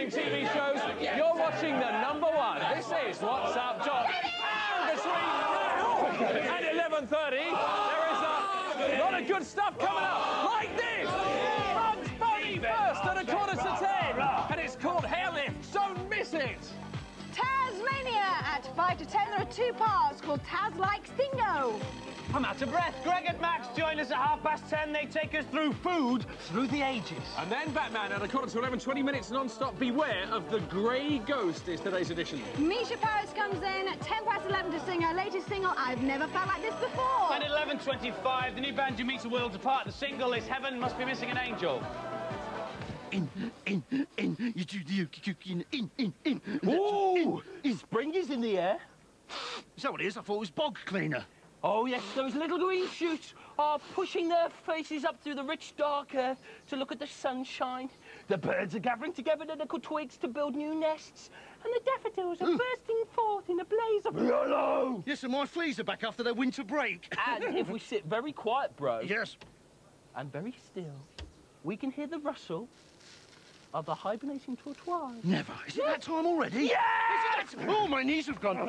TV shows, you're watching the #1. This is What's Up, John. Between now and 11:30, there is a lot of good stuff coming up, like this. Bugs Bunny first at 9:45, and it's called Hairlift. Don't miss it. Tasmania at 5 to 10. There are 2 parts called Taz Likes Dingo. I'm out of breath. Greg and Max join us at 10:30. They take us through food through the ages. And then Batman at 11:15, 20 minutes non-stop. Beware of the Grey Ghost is today's edition. Misha Paris comes in at 11:10 to sing her latest single, I've Never Felt Like This Before. At 11:25, the new band You Meet the Worlds Apart. The single is Heaven Must Be Missing an Angel. In. You do the in. Ooh! Spring is in the air. Is that what it is? I thought it was bog cleaner. Oh, yes, those little green shoots are pushing their faces up through the rich, dark earth to look at the sunshine. The birds are gathering together their little twigs to build new nests. And the daffodils are bursting forth in a blaze of yellow. Yes, and my fleas are back after their winter break. And if we sit very quiet, bro, Yes. and very still, we can hear the rustle of the hibernating tortoise. Never. Is it that time already? Yeah! Is it that... Oh, my knees have gone.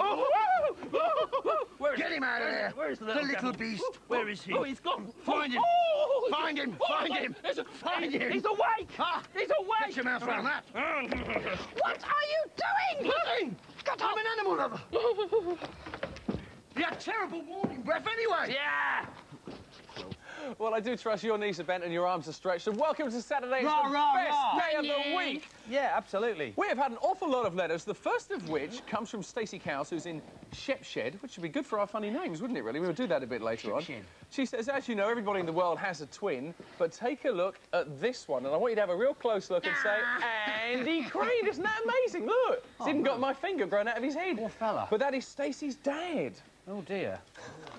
Get him out of there. Where's the little beast? Where is he? Oh, he's gone. Find him. Oh, Find him. Find him. Find him. He's awake. Ah, He's awake. get your mouth around that. What are you doing? Nothing. I'm an animal lover. You had terrible warning breath anyway. Yeah. Well, I do trust your knees are bent and your arms are stretched. And welcome to Saturday. It's Rah, the rah, best rah. day of the week. Yeah, absolutely. We have had an awful lot of letters, the first of which comes from Stacey Cowles, who's in Shepshed, which would be good for our funny names, wouldn't it, really? We'll do that a bit later on. She says, as you know, everybody in the world has a twin, but take a look at this one, and I want you to have a real close look and say, Andy Crane, isn't that amazing? Look, he's even got my finger grown out of his head. Poor fella. But that is Stacey's dad. Oh, dear.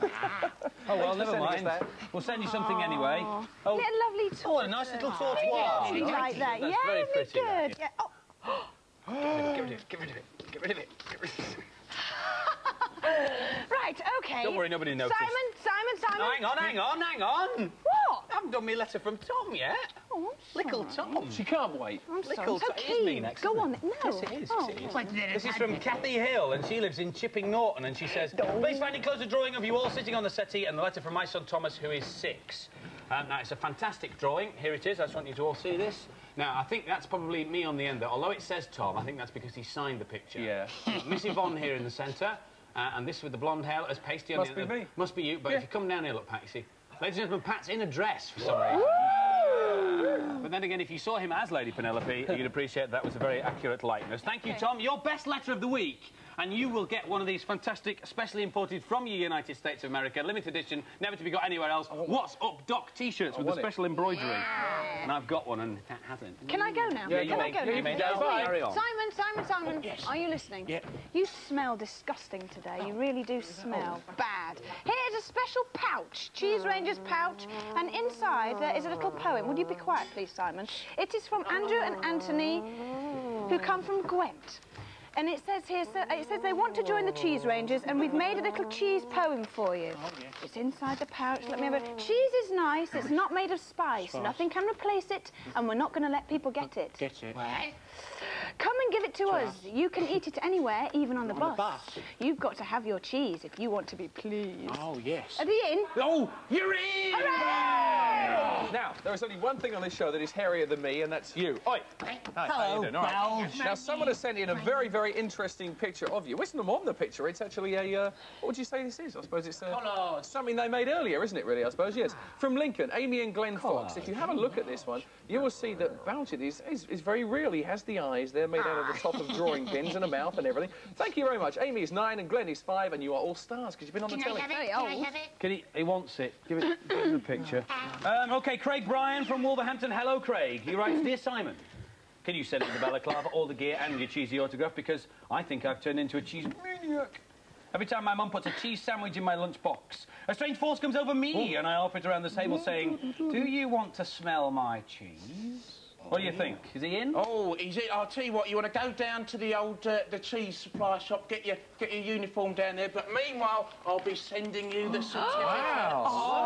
Oh, well, never mind. We'll send you something anyway. Oh, Isn't it a lovely tortoise? oh, a nice little tortoise. She's right there. That's Yeah, very isn't pretty, it that. good? Yeah. Oh. Get rid of it. Get rid of it. Get rid of it. Get rid of it. Right, OK. Don't worry, nobody noticed. Simon. No, hang on. What? I haven't done me letter from Tom yet. Oh, Little Tom. She can't wait. I'm sorry. Little So Tom. It is me keen. next. Go isn't on. it? No. Yes, it is. Oh. Yes, it is. This is from Kathy Hill, and she lives in Chipping Norton, and she says, please find enclosed a drawing of you all sitting on the settee and the letter from my son Thomas, who is 6. Now, it's a fantastic drawing. Here it is. I just want you to all see this. Now, I think that's probably me on the end there. Although it says Tom, I think that's because he signed the picture. Yeah. Miss Yvonne here in the centre, and this with the blonde hair as pasty on the Must be me. Must be you, but Yeah. if you come down here, look, Pat, you see. Ladies and gentlemen, Pat's in a dress for some reason. But then again, if you saw him as Lady Penelope, you'd appreciate that was a very accurate likeness. Thank you, Tom. Your best letter of the week. And you will get one of these fantastic, specially imported from the United States of America, limited edition, never to be got anywhere else, What's Up Doc T-shirts with a special embroidery. Yeah. And I've got one, and Pat hasn't. Can I go now? Yeah, Can I go now? you may. Yes, please. Carry on. Simon, are you listening? Yeah. You smell disgusting today. You really do smell bad. Here's a special pouch, Cheese Ranger's pouch, and inside there is a little poem. Would you be quiet, please, Simon? It is from Andrew and Anthony, who come from Gwent. And it says here, it says they want to join the Cheese Rangers, and we've made a little cheese poem for you. Oh, yes. It's inside the pouch. Let me have it. Cheese is nice. It's not made of spice. Nothing can replace it, and we're not going to let people get it. Get it. Come and give it to us. You can eat it anywhere, even on the bus. You've got to have your cheese if you want to be pleased. Oh, yes. Are they in? Oh, you're in! Hooray! Now, there is only one thing on this show that is hairier than me, and that's you. Oi! Hi, how you doing? All right. Now, someone has sent in a very, very interesting picture of you. It's not on the picture. It's actually a, what would you say this is? I suppose it's something they made earlier, isn't it, really, I suppose? Yes. From Lincoln, Amy and Glenn Fox. If you have a look at this one, you will see that Balchett is very real. He has the eyes. They're made out of the top of drawing pins and a mouth and everything. Thank you very much. Amy is 9 and Glenn is 5, and you are all stars because you've been on the telly. Can he wants it. Give it the picture. OK, Craig Bryan from Wolverhampton. Hello, Craig. He writes, Dear Simon, can you send me the balaclava, all the gear and your cheesy autograph? Because I think I've turned into a cheese maniac. Every time my mum puts a cheese sandwich in my lunchbox, a strange force comes over me and I hop it around the table saying, do you want to smell my cheese? What do you think? Is he in? Oh, he's in. I'll tell you what, you want to go down to the old the cheese supply shop, get your uniform down there, but meanwhile, I'll be sending you the certificate.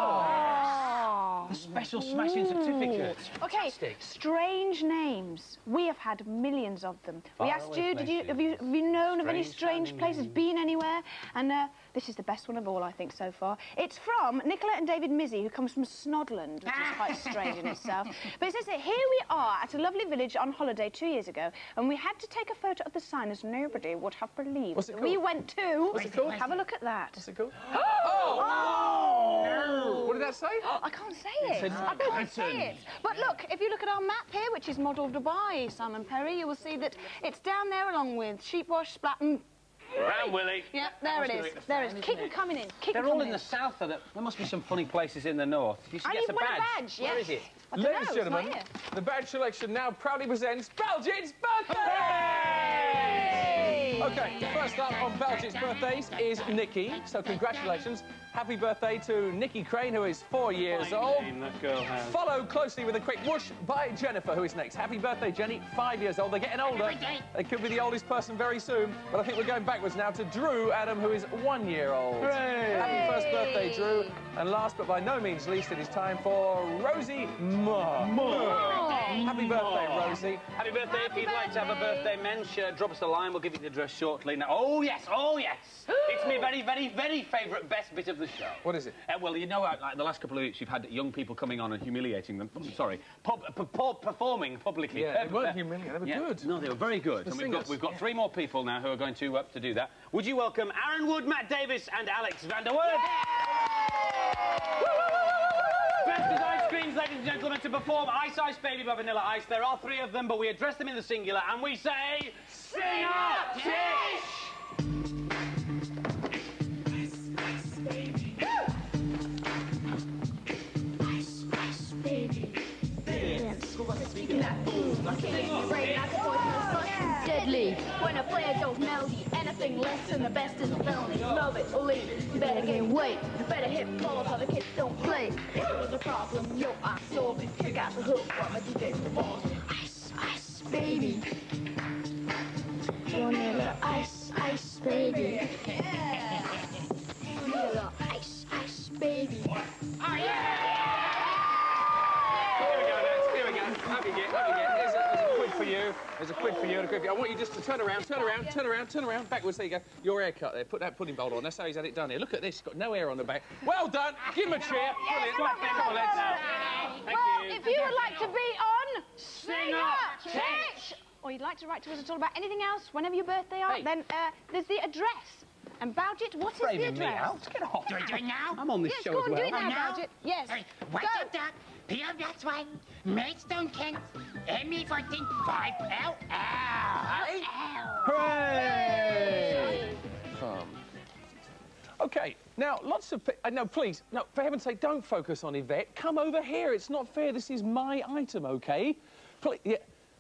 Wow. Oh, a special smashing certificate. Okay, Fantastic. strange names. We have had millions of them. We asked Faraway you, have you known of any strange places, been anywhere? And this is the best one of all, I think, so far. It's from Nicola and David Mizzy, who comes from Snodland, which is quite strange in itself. But it says that here we are at a lovely village on holiday 2 years ago, and we had to take a photo of the sign as nobody would have believed. What's it called? We went to... What's it called? Have a look at that. What's it called? Oh! What did that say? I can't say it. I can't say it. But look, if you look at our map here, which is modelled Dubai, Simon Perry, you will see that it's down there along with Sheepwash, Splatton. Round Willie. Yeah, there it is. There it is. Keep them coming in. Keep They're all in the south, though. There must be some funny places in the north. You should get a badge. Yeah. Where is it? Ladies and gentlemen, the badge selection now proudly presents Baljeet's birthday! Okay, first up on Baljeet's birthdays is Nikki, so congratulations. Happy birthday to Nikki Crane, who is 4 years old. That girl has. Followed closely with a quick whoosh by Jennifer, who is next. Happy birthday, Jenny. 5 years old. They're getting older. They could be the oldest person very soon, but I think we're going backwards now to Drew Adam, who is 1 year old. Hooray! Happy first birthday, Drew. And last but by no means least, it is time for Rosie Moore. Happy birthday, Rosie. Happy birthday. If you'd like to have a birthday mensch, drop us a line. We'll give you the address shortly. Now, oh, yes. It's my very, very, very favourite best bit of the show. What is it? Well, you know, like the last couple of weeks, you've had young people coming on and humiliating them. Sorry, performing publicly. Yeah, they weren't humiliating. They were good. No, they were very good. And we've got 3 more people now who are going to do that. Would you welcome Aaron Wood, Matt Davis, and Alex van der Wood? Dressed as ice creams, ladies and gentlemen, to perform Ice Ice Baby by Vanilla Ice. There are 3 of them, but we address them in the singular, and we say, sing up, Tish! Deadly. When I play a dope melody, anything less than the best is a felony. Love it or leave it. You better gain weight. You better hit pause so the kids don't play. If it was a problem, yo, I solve it. Pick out the hook from my DJ performs. Ice, ice, baby. Vanilla ice, ice, baby. Vanilla ice, ice, baby. Here we go. Have you get. There's a quid for you. There's a quid for you and a quid for you. I want you just to turn around, backwards. There you go. Your haircut there. Put that pudding bowl on. That's how he's had it done here. Look at this. He's got no hair on the back. Well done. Give him a cheer. Brilliant. Come on, let's now. Well, if you would like to be on Sing Up Tish, or you'd like to write to us at all about anything else, whenever your birthday are, then there's the address. And Baljeet, what is the address? Me out. Get off. Do it now? I'm on this Yes, show go as on, well. do it now, Baljeet. Yes. What's up, Doc? P.O. Box 1, Maidstone, Kent, ME14, 5L. Hooray! OK, now, lots of... no, please, no, for heaven's sake, don't focus on Yvette. Come over here. It's not fair. This is my item, OK? Please, yeah.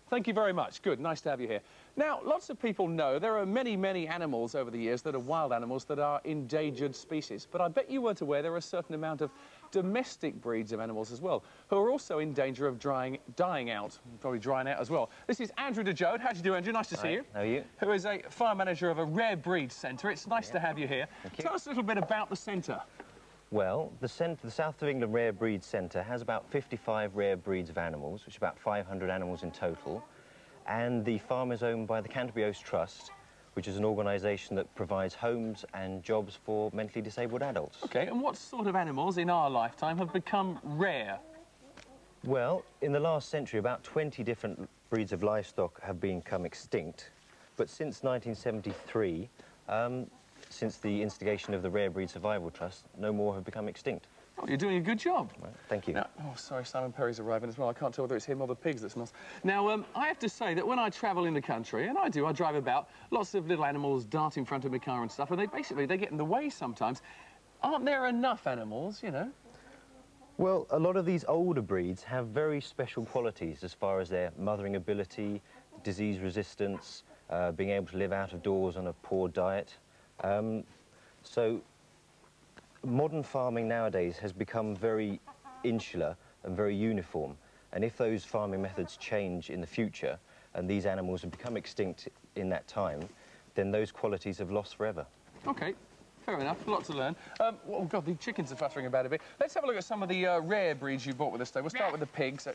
Thank you very much. Good. Nice to have you here. Now, lots of people know there are many, many animals over the years that are wild animals that are endangered species. But I bet you weren't aware there are a certain amount of domestic breeds of animals as well, who are also in danger of dying out, probably drying out as well. This is Andrew DeJode. How do you do, Andrew? Nice to see you. How are you? Who is a farm manager of a rare breed centre. It's nice to have you here. Thank you. Tell us a little bit about the centre. Well, the South of England Rare Breeds Centre has about 55 rare breeds of animals, which is about 500 animals in total. And the farm is owned by the Canterbury Oaks Trust, which is an organisation that provides homes and jobs for mentally disabled adults. OK, and what sort of animals in our lifetime have become rare? Well, in the last century, about 20 different breeds of livestock have become extinct. But since 1973, since the instigation of the Rare Breed Survival Trust, no more have become extinct. Oh, you're doing a good job. Right, thank you. Now, oh, sorry, Simon Perry's arriving as well. I can't tell whether it's him or the pigs that smells. Now, I have to say that when I travel in the country, and I drive about, lots of little animals dart in front of my car and stuff, and they get in the way sometimes. Aren't there enough animals, you know? Well, a lot of these older breeds have very special qualities as far as their mothering ability, disease resistance, being able to live out of doors on a poor diet. So modern farming nowadays has become very insular and very uniform. And if those farming methods change in the future and these animals have become extinct in that time, then those qualities have lost forever. OK. fair enough. A lot to learn. Oh, God, the chickens are futtering about a bit. Let's have a look at some of the rare breeds you bought with us, though. We'll start with the pigs.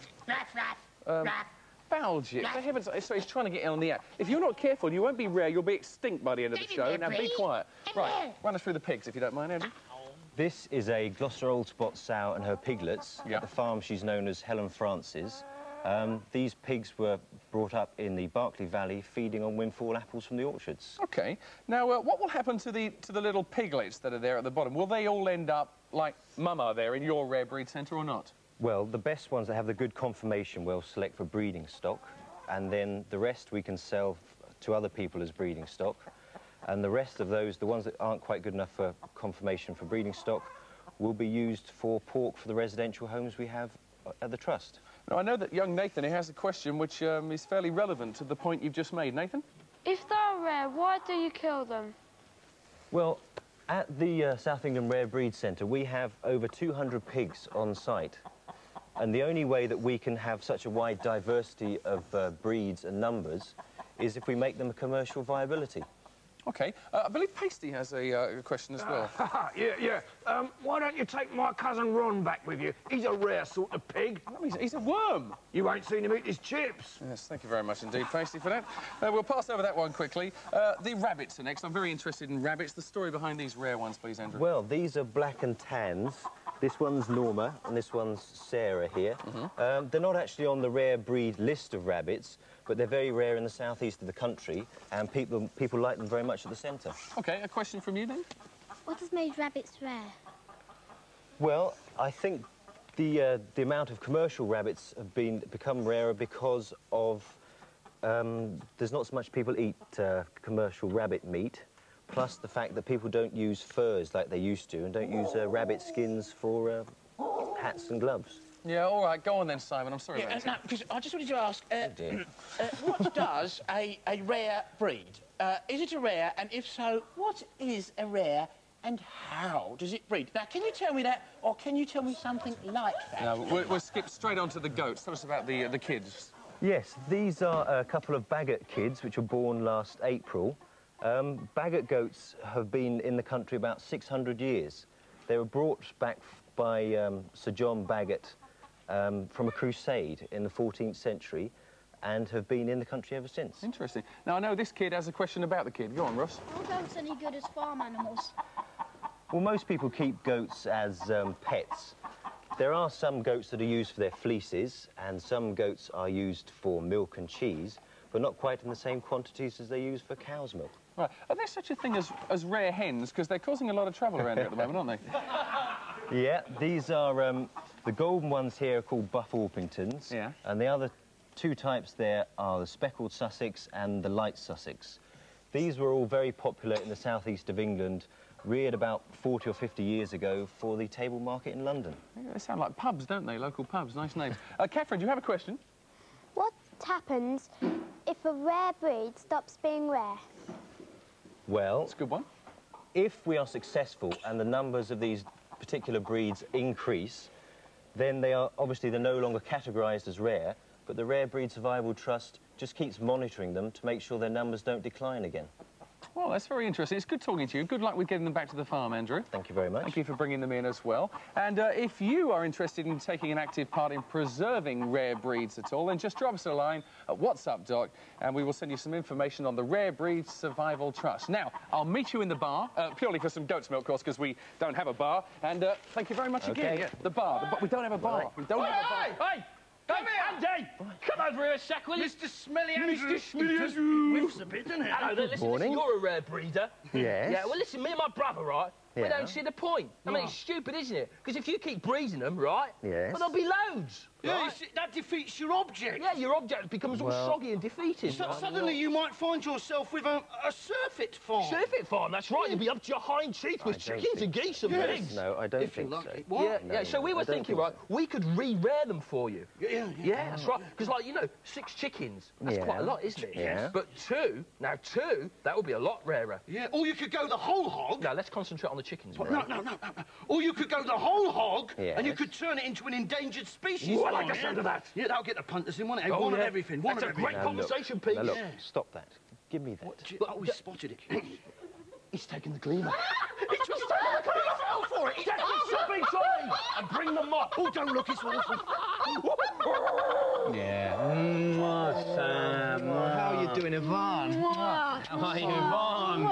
Belgium. For heaven's sake, so he's trying to get on the air. If you're not careful, you won't be rare, you'll be extinct by the end of the show. Now, be quiet. Right, run us through the pigs, if you don't mind, Andrew. This is a Gloucester Old Spot sow and her piglets. Yep. At the farm she's known as Helen Francis. These pigs were brought up in the Berkeley Valley, feeding on windfall apples from the orchards. OK. Now, what will happen to the little piglets that are there at the bottom? Will they all end up like Mama there in your rare breed centre or not? Well, the best ones that have the good conformation we'll select for breeding stock, and then the rest we can sell to other people as breeding stock. And the rest of those, the ones that aren't quite good enough for conformation for breeding stock, will be used for pork for the residential homes we have at the Trust. Now, I know that young Nathan here has a question which is fairly relevant to the point you've just made. Nathan? If they're rare, why do you kill them? Well, at the South England Rare Breed Centre, we have over 200 pigs on site. And the only way that we can have such a wide diversity of breeds and numbers is if we make them a commercial viability. OK. I believe Pasty has a question as well. Yeah. Why don't you take my cousin Ron back with you? He's a rare sort of pig. He's a worm. You ain't seen him eat his chips. Yes, thank you very much indeed, Pasty, for that. We'll pass over that one quickly. The rabbits are next. I'm very interested in rabbits. The story behind these rare ones, please, Andrew. Well, these are black and tans. This one's Norma, and this one's Sarah here. They're not actually on the rare breed list of rabbits, but they're very rare in the southeast of the country, and people like them very much at the centre. OK, a question from you, then? What has made rabbits rare? Well, I think the amount of commercial rabbits have become rarer because of there's not so much people eat commercial rabbit meat, plus the fact that people don't use furs like they used to and don't use rabbit skins for hats and gloves. Yeah, all right, go on then, Simon. I'm sorry about no, because I just wanted to ask, what does a rare breed? Is it a rare, and if so, what is a rare and how does it breed? Now, can you tell me that, or can you tell me something like that? No, we'll skip straight on to the goats. Tell us about the kids. Yes, these are a couple of Bagot kids which were born last April. Bagot goats have been in the country about 600 years. They were brought back by Sir John Bagot from a crusade in the 14th century and have been in the country ever since. Interesting. Now, I know this kid has a question about the kid. Go on, Ross. Are goats any good as farm animals? Well, most people keep goats as pets. There are some goats that are used for their fleeces, and some goats are used for milk and cheese, but not quite in the same quantities as they use for cow's milk. Right. Are there such a thing as rare hens? Because they're causing a lot of trouble around here at the moment, aren't they? Yeah, these are... the golden ones here are called Buff Orpingtons. Yeah. And the other two types there are the Speckled Sussex and the Light Sussex. These were all very popular in the southeast of England, reared about 40 or 50 years ago for the table market in London. Yeah, they sound like pubs, don't they? Local pubs. Nice names. Catherine, do you have a question? What happens if a rare breed stops being rare? Well... That's a good one. If we are successful and the numbers of these particular breeds increase, then they're no longer categorised as rare, but the Rare Breed Survival Trust just keeps monitoring them to make sure their numbers don't decline again. Well, that's very interesting. It's good talking to you. Good luck with getting them back to the farm, Andrew. Thank you very much. Thank you for bringing them in as well. And if you are interested in taking an active part in preserving rare breeds at all, then just drop us a line at What's Up, Doc, and we will send you some information on the Rare Breeds Survival Trust. Now, I'll meet you in the bar, purely for some goat's milk, of course, because we don't have a bar. And thank you very much again. Yeah, the bar. We don't have a bar. Right. We don't have a bar. Hey! Come here! Andy! Come over here a sec, will you? Mr. Smelly Andrew. Mr. Smelly Andrew. Whiffs a bit, doesn't it? Hello, listen, you're a rare breeder. Yes. Yeah, well, listen, me and my brother, right? Yeah. We don't see the point. I mean, it's stupid, isn't it? Because if you keep breeding them, right? Yes. Well, there'll be loads. Yeah, right? you see, that defeats your object. Yeah, your object becomes all soggy and defeated. Suddenly you might find yourself with a surfeit farm. Surfeit farm, that's right. You'll be up to your hind teeth with chickens and geese and pigs. No, I don't think so. What? Yeah, so we were thinking, right, we could re-rare them for you. Yeah, that's right. Because, like, you know, 6 chickens, that's quite a lot, isn't it? Yeah. But 2, that would be a lot rarer. Yeah, or you could go the whole hog. No, let's concentrate on the chickens. No. Or you could go the whole hog, and you Yes. could turn it into an endangered species. Ooh, I like the sound of that. Yeah, that'll get the punters in, won't it? One of everything, one of That's a everything. great conversation, Pete. Now, look, stop that. Give me that. Oh, we spotted it. He's taking the gleaner. It's for it. Get the shopping trolley and bring the mop. Oh, don't look, it's awful. Yeah. Sam. How are you doing, Yvonne? How are you, Yvonne?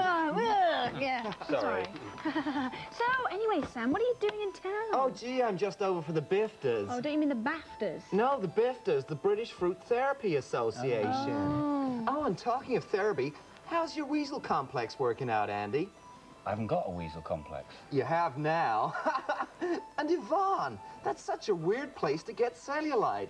Yeah. Sorry. So, anyway, Sam, what are you doing in town? Oh, gee, I'm just over for the BIFTAs. Oh, don't you mean the BAFTAs? No, the BIFTAs, the British Fruit Therapy Association. Oh, and talking of therapy, how's your weasel complex working out, Andy? I haven't got a weasel complex. You have now. And Yvonne, that's such a weird place to get cellulite.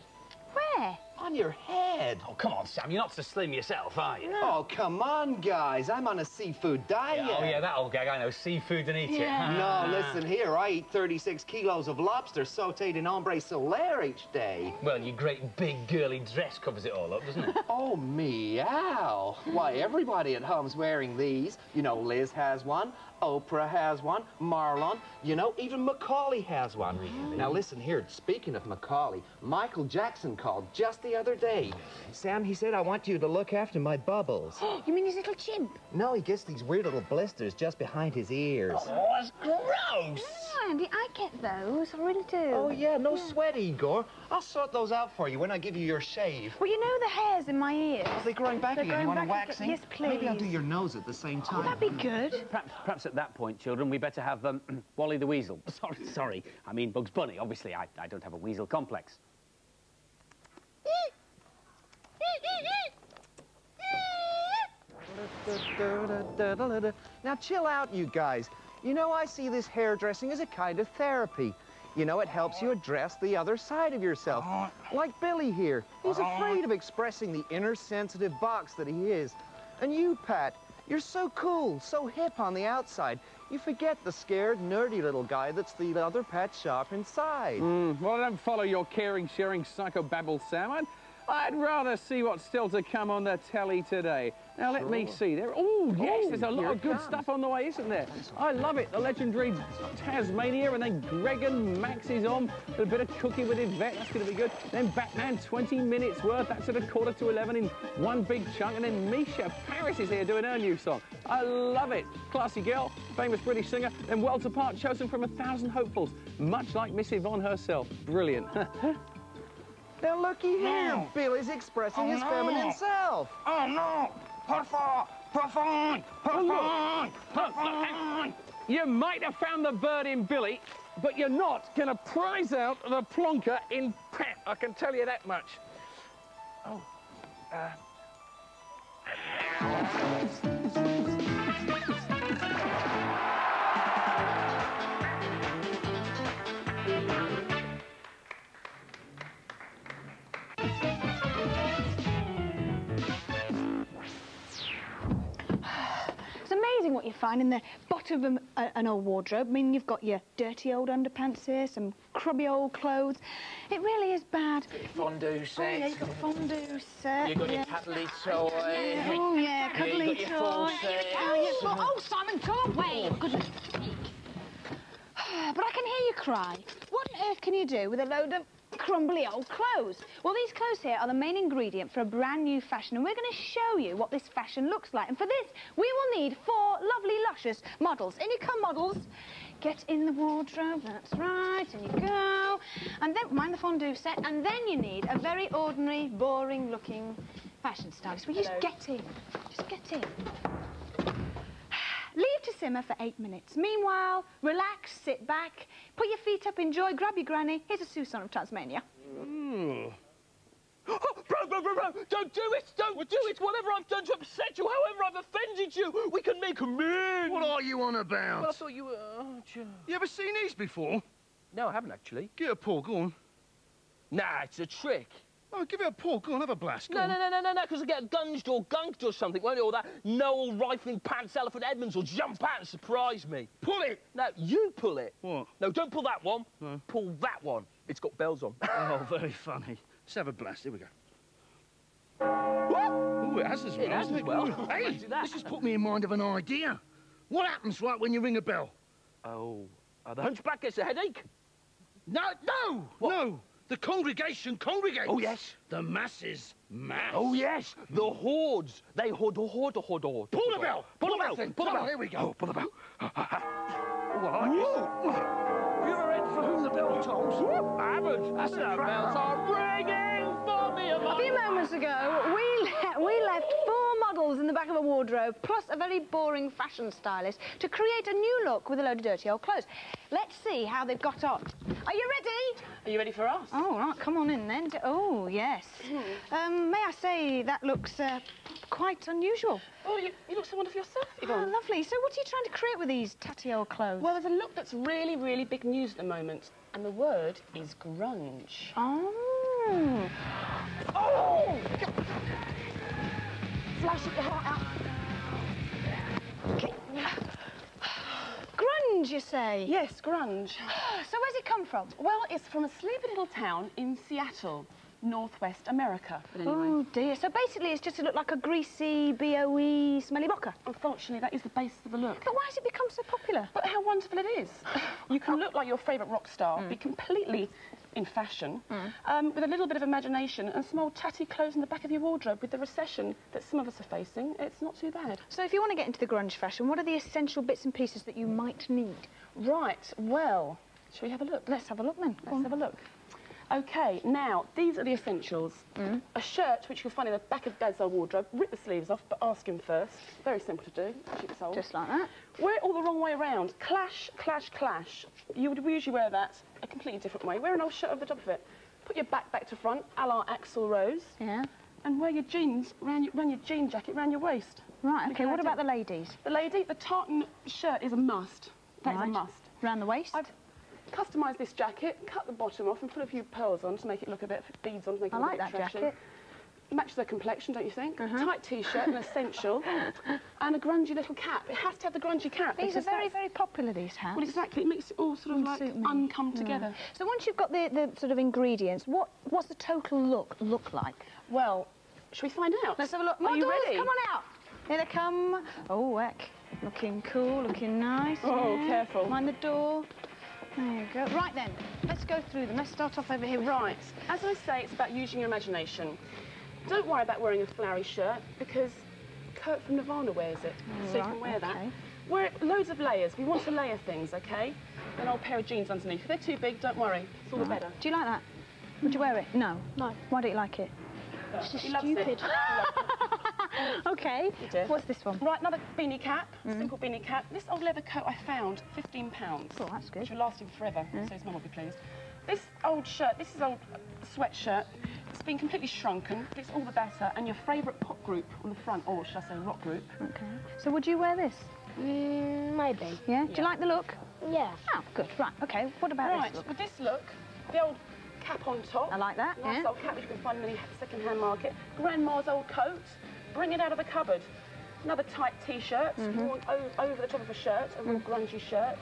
Where? On your head. Oh, come on, Sam, you're not so slim yourself, are you? Oh, come on, guys. I'm on a seafood diet. Oh, yeah, that old gag, I know. Seafood and eat it. No, listen here. I eat 36 kilos of lobster sautéed in hombre solaire each day. Well, your great big girly dress covers it all up, doesn't it? Oh, meow. Why, everybody at home's wearing these. You know, Liz has one, Oprah has one, Marlon, you know, even Macaulay has one. Really? Now, listen here. Speaking of Macaulay, Michael Jackson called just the other day. Sam, he said, I want you to look after my bubbles. You mean his little chimp? No, he gets these weird little blisters just behind his ears. Oh, that's gross. Oh, Andy, I get those. I really do. Oh, yeah, no sweat, Igor. I'll sort those out for you when I give you your shave. Well, you know the hairs in my ears. Are they growing back again? You want a waxing? Yes, please. Maybe I'll do your nose at the same time. Oh, that'd be good. Perhaps at that point, children, we better have Wally the Weasel. Sorry. I mean Bugs Bunny. Obviously, I don't have a weasel complex. Now, chill out, you guys. You know, I see this hairdressing as a kind of therapy. You know, it helps you address the other side of yourself. Like Billy here. He's afraid of expressing the inner sensitive box that he is. And you, Pat, you're so cool, so hip on the outside. You forget the scared, nerdy little guy that's the other Pat Sharp inside. Well, I don't follow your caring, sharing psychobabble, Sam. I'd rather see what's still to come on the telly today. Now, let me see. There's a lot of good stuff on the way, isn't there? I love it. The legendary Tasmania, and then Greg and Max is on. A bit of Cooking with Yvette, that's going to be good. Then Batman, 20 minutes worth. That's at 11:15 in one big chunk. And then Misha Paris is here doing her new song. I love it. Classy girl, famous British singer. Then Worlds Apart, chosen from 1,000 hopefuls. Much like Miss Yvonne herself. Brilliant. Now, looky here. Billy's expressing his feminine self. Oh, no. Por favor. You might have found the bird in Billy, but you're not going to prize out the plonker in Pat. I can tell you that much. Oh, It's amazing what you find in the bottom of an old wardrobe. I mean, you've got your dirty old underpants here, some crummy old clothes. It really is bad. Fondue set. Oh, yeah, you've got fondue set. You've got your cuddly toy. Oh, yeah, cuddly You've got your full toy. set. Oh, Simon, go away. Goodness sake. But I can hear you cry. What on earth can you do with a load of crumbly old clothes? Well, these clothes here are the main ingredient for a brand new fashion, and we're going to show you what this fashion looks like. And for this, we will need 4 lovely, luscious models. In you come, models. Get in the wardrobe, that's right, and you go. And then, mind the fondue set, and then you need a very ordinary, boring-looking fashion stylist. Well, you just get in. Just get in. Leave to simmer for 8 minutes. Meanwhile, relax, sit back, put your feet up, enjoy, grab your granny. Here's a Susan of Tasmania. Oh, bro, don't do it! Don't do it! Whatever I've done to upset you, however I've offended you, we can make amends! What are you on about? Well, I thought you were... Oh, You ever seen these before? no, I haven't, actually. Give it a pour, go on. Nah, it's a trick. Oh, give it a pour, go on, have a blast. No, because I get gunged or gunked or something, won't it? Or that Noel Rifling Pants Elephant Edmonds will jump out and surprise me. Pull it! No, you pull it. What? No, don't pull that one. No. Pull that one. It's got bells on. Oh, very funny. Let's have a blast, here we go. What? Oh, it has as well. It has as well. Hey, Do that. this has put me in mind of an idea. What happens, right, when you ring a bell? Oh, the hunchback gets a headache? No! What? No! The congregation congregates. Oh, yes. The masses mass. Oh, yes. The hordes. They hoard. Pull the bell! Pull the bell. Thing. Pull the Come bell. on, here we go. Oh, pull the bell. well, I guess. Have you ever read For Whom the Bell Tolls? I haven't. That's the bells are ringing for me. A few moments ago, we left 4 models in the back of a wardrobe, plus a very boring fashion stylist, to create a new look with a load of dirty old clothes. Let's see how they've got on. Are you ready? Are you ready for us? Oh, right, come on in then. Oh, yes. May I say that looks quite unusual. Oh, you look so wonderful yourself, Yvonne. Oh, lovely. So what are you trying to create with these tatty old clothes? Well, there's a look that's really, really big news at the moment, and the word is grunge. Oh. Oh! Flash your heart out. Okay. Grunge, you say? Yes, grunge. So where's it come from? Well, it's from a sleepy little town in Seattle, Northwest America. But anyway. Oh, dear. So basically it's just to look like a greasy, B.O.E. smelly bocker? Unfortunately, that is the basis of the look. But why has it become so popular? But how wonderful it is. You can look like your favourite rock star, be completely in fashion, with a little bit of imagination and some old tatty clothes in the back of your wardrobe. With the recession that some of us are facing, it's not too bad. So if you want to get into the grunge fashion, what are the essential bits and pieces that you might need? Right, well, shall we have a look? Let's have a look then. Let's have a look. OK, now, these are the essentials. A shirt, which you'll find in the back of Dad's old wardrobe. Rip the sleeves off, but ask him first. Very simple to do, cheap sold. Just like that. Wear it all the wrong way around. Clash, clash, clash. You would usually wear that a completely different way. Wear an old shirt over the top of it. Put your back to front, a la Axl Rose. Yeah. And wear your jeans, run your jean jacket round your waist. Right, OK, what about the ladies? The lady, the tartan shirt is a must. That is a must. Round the waist? I've customised this jacket, cut the bottom off and put a few pearls on to make it look a bit, beads on to make it look a bit trashy. I like that jacket. Matches the complexion, don't you think? Tight T-shirt, an essential, and a grungy little cap. It has to have the grungy cap. These are very, very popular, these hats. Well, exactly. It makes it all sort of like uncome together. So once you've got the sort of ingredients, what's the total look like? Well, shall we find out? Let's have a look. Are you Models, ready? come on out. Here they come. Oh, heck. Looking cool, looking nice. Oh, yeah. careful. Mind the door. There you go. Right then, let's go through them. Let's start off over here. Right. As I say, it's about using your imagination. Don't worry about wearing a flowery shirt because Kurt from Nirvana wears it, so you can wear that. Wear loads of layers. We want to layer things, OK? An old pair of jeans underneath. If they're too big, don't worry. It's all the better. Do you like that? Would you wear it? No. No. Why don't you like it? It's just He loves stupid. it. OK. What's this one? Right, another beanie cap, simple beanie cap. This old leather coat I found, £15. Oh, that's good. Which will last him forever, so his mum will be pleased. This old shirt, this is old sweatshirt. It's been completely shrunken, but it's all the better. And your favourite pop group on the front, or should I say rock group. OK. So would you wear this? Maybe. Yeah? Do you like the look? Yeah. Oh, good. Right, OK. What about this look? With this look, the old cap on top. I like that, nice old cap which you can find in any second-hand market. Grandma's old coat. Bring it out of the cupboard. Another tight T-shirt, worn over the top of a shirt, a real grungy shirt.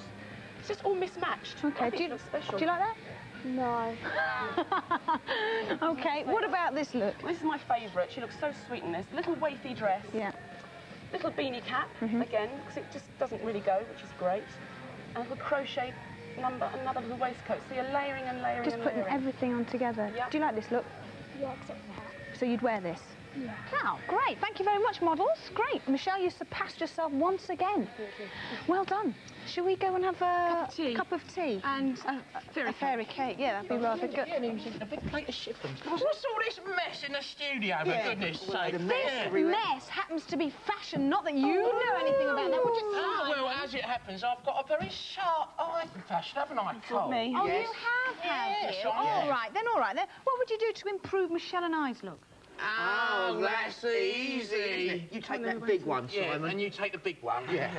It's just all mismatched. OK. Do you look special? Do you like that? No. OK. What about this look? Well, this is my favourite. She looks so sweet in this. Little wafy dress. Yeah. Little beanie cap, again, because it just doesn't really go, which is great. And a little crochet another little waistcoat. So you're layering and layering Just and putting layering. everything on together. Yep. Do you like this look? Yeah, except for the hat. So you'd wear this? Yeah. Oh, great. Thank you very much, models. Great. Michelle, you surpassed yourself once again. Well done. Shall we go and have a cup of tea? And a fairy cake. Yeah, that'd be rather good. Yeah, and he was eating a big plate of chicken. What's all this mess in the studio, for goodness sake? This mess happens to be fashion, not that you know anything about that. Well, as it happens, I've got a very sharp eye for fashion, haven't I, Cole? Me. Oh, you have you? All right, then, all right, then. What would you do to improve Michelle and I's look? Oh, that's easy. You take that big one, Simon. And you take the big one. Yeah.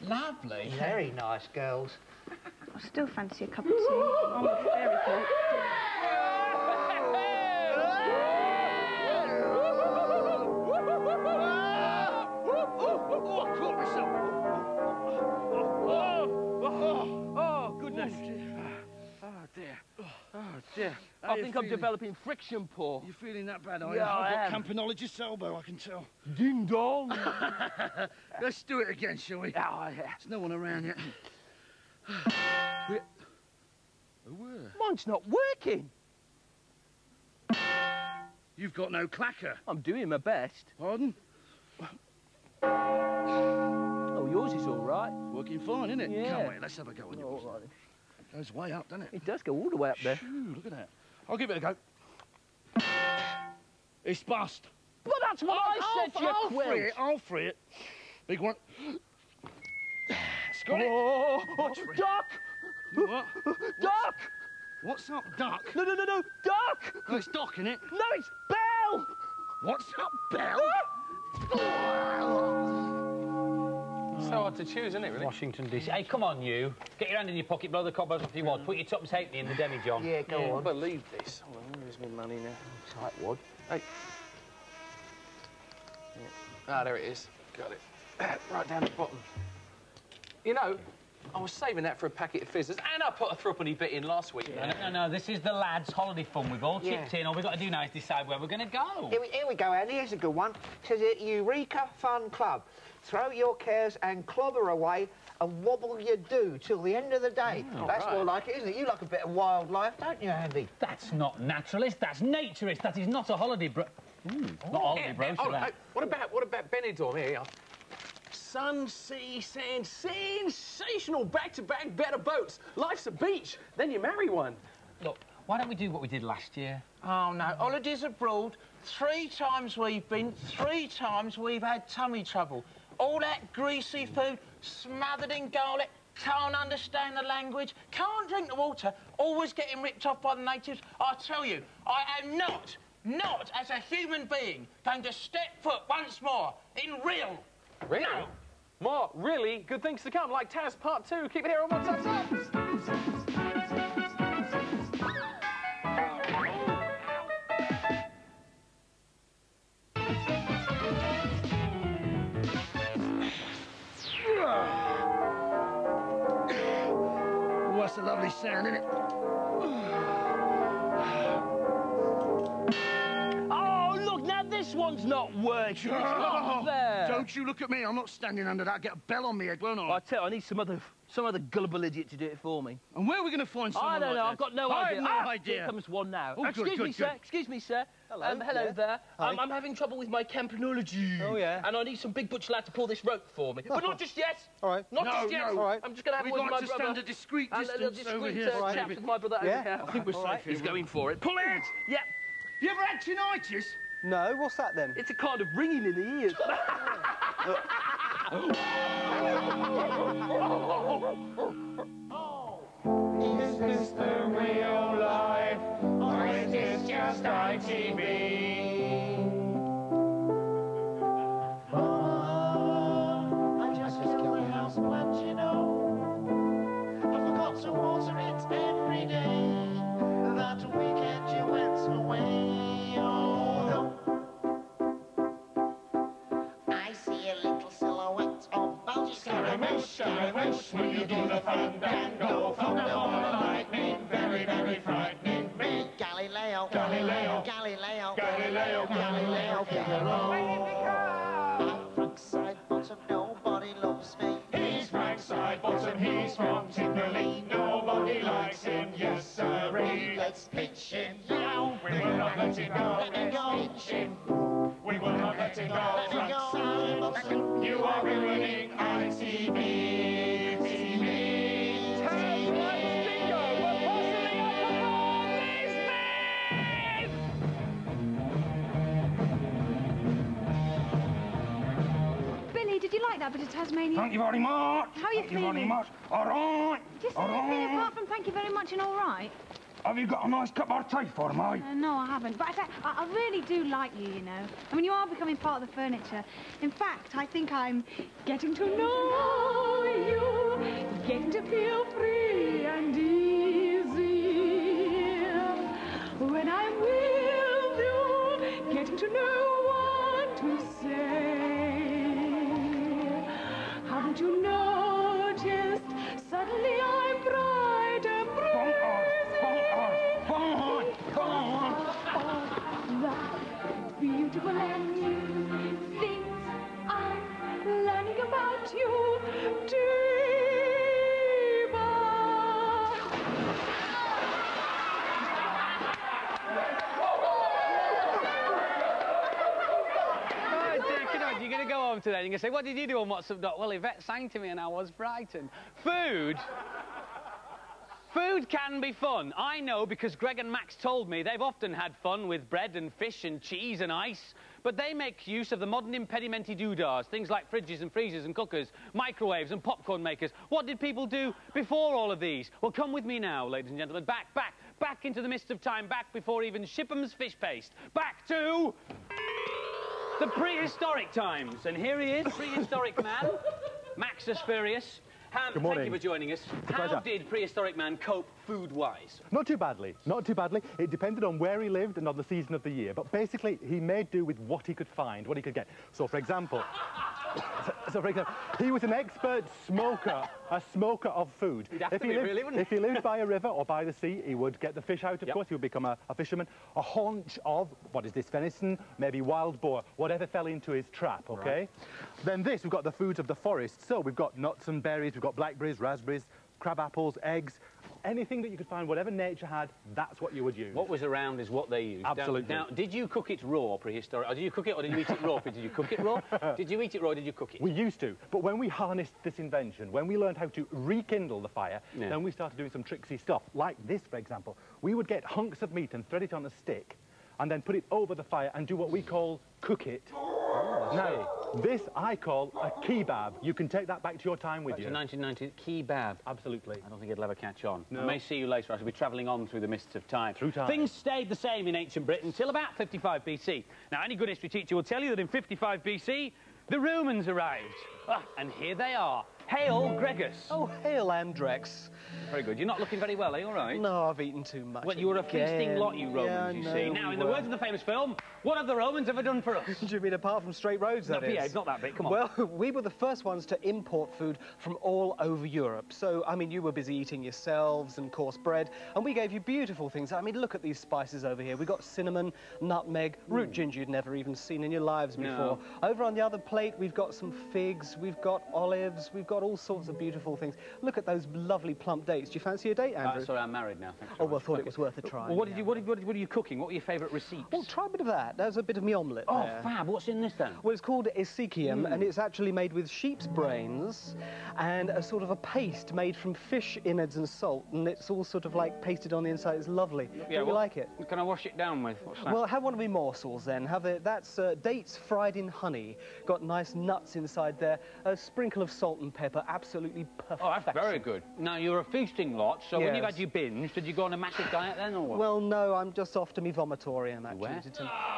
Lovely. Very nice, girls. I still fancy a cup of tea. on the fairy cake. Oh, goodness. Oh, dear. Oh, dear. I think I'm developing friction paw. You feeling that bad, are you? Yeah, I am. I've got campanologist's elbow, I can tell. Ding dong. Let's do it again, shall we? Oh, yeah. There's no one around yet. Mine's not working. You've got no clacker. I'm doing my best. Pardon? Oh, yours is all right. Working fine, isn't it? Yeah. Come on, let's have a go on yours. All right. Goes way up, doesn't it? It does go all the way up there. Phew, look at that. I'll give it a go. It's bust. Well, that's what I said to you, Quilt. I'll free it. Big one. It's got it. Oh, duck! What? Duck! What's up, duck? No, duck! No, it's Doc, innit? No, it's Bell! What's up, Bell? So hard to choose, isn't it, really? Washington, D.C. Hey, come on, you. Get your hand in your pocket, blow the cobwebs off your wad. Put your tuppence halfpenny in the demi-john. Yeah, go on. I believe this. Hold on, where's my money now? Tight wad. Hey. Yeah. Ah, there it is. Got it. Right down the bottom. You know, I was saving that for a packet of fizzers, and I put a threepenny bit in last week. Yeah. No, this is the lads' holiday fun. We've all chipped in. All we've got to do now is decide where we're going to go. Here we go, Andy. Here's a good one. It says it, Eureka Fun Club. Throw your cares and clobber away and wobble your do till the end of the day. That's more like it, isn't it? You like a bit of wildlife, don't you, Andy? That's not naturalist, that's naturist. That is not a holiday not a holiday brochure, that. What about Benidorm? Here you are. Sun, sea, sand, sensational back-to-back better boats. Life's a beach. Then you marry one. Look, why don't we do what we did last year? Oh, no. Holidays abroad. 3 times we've been, 3 times we've had tummy trouble. All that greasy food, smothered in garlic, can't understand the language, can't drink the water, always getting ripped off by the natives. I tell you, I am not, as a human being, going to step foot once more in real. Really? No. More really good things to come, like Taz Part 2. Keep it here on What's Up, What's a lovely sound, isn't it? Oh, look, now this one's not working. It's not fair. Don't you look at me. I'm not standing under that. Get a bell on me head, won't I? I tell you, I need some other gullible idiot to do it for me. And where are we going to find someone I don't know. like I've got no I idea. have no idea. Here comes one now. Oh, Excuse me, sir. Excuse me, sir. Hello. Hello there. I'm having trouble with my campanology. Oh, yeah. And I need some big butch lad to pull this rope for me. But not just yet. All right. Not just yet. All right. I'm just going to have We'd a word with like my to brother. stand a discreet And a little distance over discreet here. chat with my brother over here. I think we're safe here. He's going for it. Pull it! Yeah. You ever had tinnitus? No, what's that then? It's a kind of ringing in the ears. Is this the real life, or is this just ITV? I just killed my house plant, you know. I forgot to water it every day. That weekend you went away. Oh, I see a little silhouette of bulgy Scaramouche, when you do the fandango, thunder and lightning, very, very frightening me. Galileo, Galileo, Galileo, Galileo, Galileo, Galileo. I'm Frank Sidebottom, nobody loves me. He's Frank Sidebottom, he's from Tipperary, nobody likes him, yes sirree. Let's pinch him now, we will not let him go. Let's pinch him, we will not let him go. Frank Sidebottom, you are ruining ITV. Did you like that bit of Tasmania? Thank you very much. How are you feeling? Thank you very much. All right. Just anything apart from thank you very much and all right? Have you got a nice cup of tea for me? No, I haven't. But I really do like you, you know. I mean, you are becoming part of the furniture. In fact, I think I'm getting to know you, getting to feel free and easy. When I'm with you, getting to know what to say. Haven't you noticed? Suddenly I'm bright and that beautiful and new things I'm learning about you deeper. you're going to go home today and you're going to say, what did you do on What's Up, Doc? Well, Yvette sang to me and I was frightened. Food can be fun. I know because Greg and Max told me they've often had fun with bread and fish and cheese and ice, but they make use of the modern impedimenti doodahs, things like fridges and freezers and cookers, microwaves and popcorn makers. What did people do before all of these? Well, come with me now, ladies and gentlemen, back into the mist of time, back before even Shipham's fish paste, back to the prehistoric times. And here he is, prehistoric man, Max Asperius. Good morning. Thank you for joining us. How did prehistoric man cope food-wise? Not too badly, not too badly. It depended on where he lived and on the season of the year, but basically he made do with what he could find, what he could get. So, for example, he was an expert smoker, a smoker of food. He'd have to be, really, wouldn't he? If he lived by a river or by the sea, he would get the fish out, of course. He would become a fisherman. A haunch of, what is this, venison, maybe wild boar, whatever fell into his trap, OK? Right. Then this, we've got the foods of the forest. So we've got nuts and berries, we've got blackberries, raspberries, crab apples, eggs, anything that you could find, whatever nature had, that's what you would use. What was around is what they used. Absolutely. Now, did you cook it raw, prehistoric? Or did you cook it or did you eat it raw? Did you cook it raw? Did you eat it raw or did you cook it? We used to, but when we harnessed this invention, when we learned how to rekindle the fire, then we started doing some tricksy stuff. Like this, for example. We would get hunks of meat and thread it on a stick, and then put it over the fire and do what we call cook it. Oh, now, this I call a kebab. You can take that back to your time with you. To 1990, kebab. Absolutely. I don't think it'll ever catch on. No. I may see you later. I shall be travelling on through the mists of time. Through time. Things stayed the same in ancient Britain until about 55 BC. Now, any good history teacher will tell you that in 55 BC, the Romans arrived. And here they are. Hail, Gregus. Oh, hail, Andrex. Very good. You're not looking very well, are you all right? No, I've eaten too much. Well, you were a feasting lot, you Romans, you see. Now, in the words of the famous film, what have the Romans ever done for us? Do you mean apart from straight roads, that is? Yeah, it's not that big, come on. Well, we were the first ones to import food from all over Europe. So, I mean, you were busy eating yourselves and coarse bread, and we gave you beautiful things. I mean, look at these spices over here. We got cinnamon, nutmeg, root ginger you'd never even seen in your lives before. Over on the other plate, we've got some figs, we've got olives, we've got all sorts of beautiful things. Look at those lovely plump dates. Do you fancy a date, Andrew? Sorry, I'm married now. Thanks well, I thought it was worth a try. Well, what are you cooking? What were your favourite receipts? Well, try a bit of that. There's a bit of me omelette there. Fab. What's in this, then? Well, it's called Isikium, and it's actually made with sheep's brains and a sort of a paste made from fish innards and salt, and it's all sort of like pasted on the inside. It's lovely. Don't you like it? Can I wash it down with? What's that? Well, have one of my morsels, then. That's dates fried in honey. Got nice nuts inside there, a sprinkle of salt and pepper. Absolutely perfect. Oh, that's very good. Now, you're a feasting lot, so when you've had your binge, did you go on a massive diet then, or what? Well, no, I'm just off to me vomitorium, actually. Where?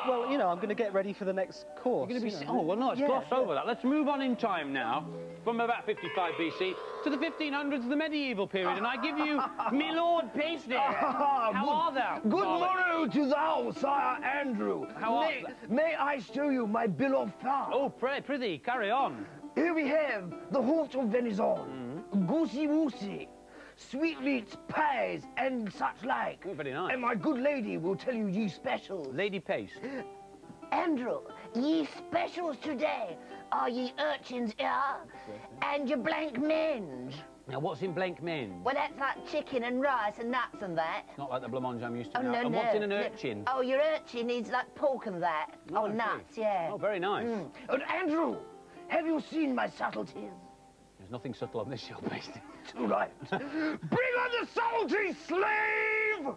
Well, you know, I'm going to get ready for the next course. You're going to be... Oh, well, no, let's gloss over that. Let's move on in time now, from about 55 BC to the 1500s, the medieval period, and I give you me Lord Pasty. How are thou? Good morrow to thou, Sire Andrew. May I show you my bill of fare? Oh, prithee, carry on. Here we have the horse of venison, goosey woosey, sweetmeats, pies, and such like. Oh, very nice. And my good lady will tell you ye specials. Lady Paste. Andrew, ye specials today are ye urchins here and your blank mange. Now, what's in blank mange? Well, that's like chicken and rice and nuts and that. Not like the blancmange I'm used to Oh, now. no, And no. what's in an urchin? Oh, your urchin is like pork and that. Oh, nuts, yeah. Oh, very nice. And Andrew, have you seen my subtleties? There's nothing subtle on this show, Pasty. Too right. Bring on the salty slave!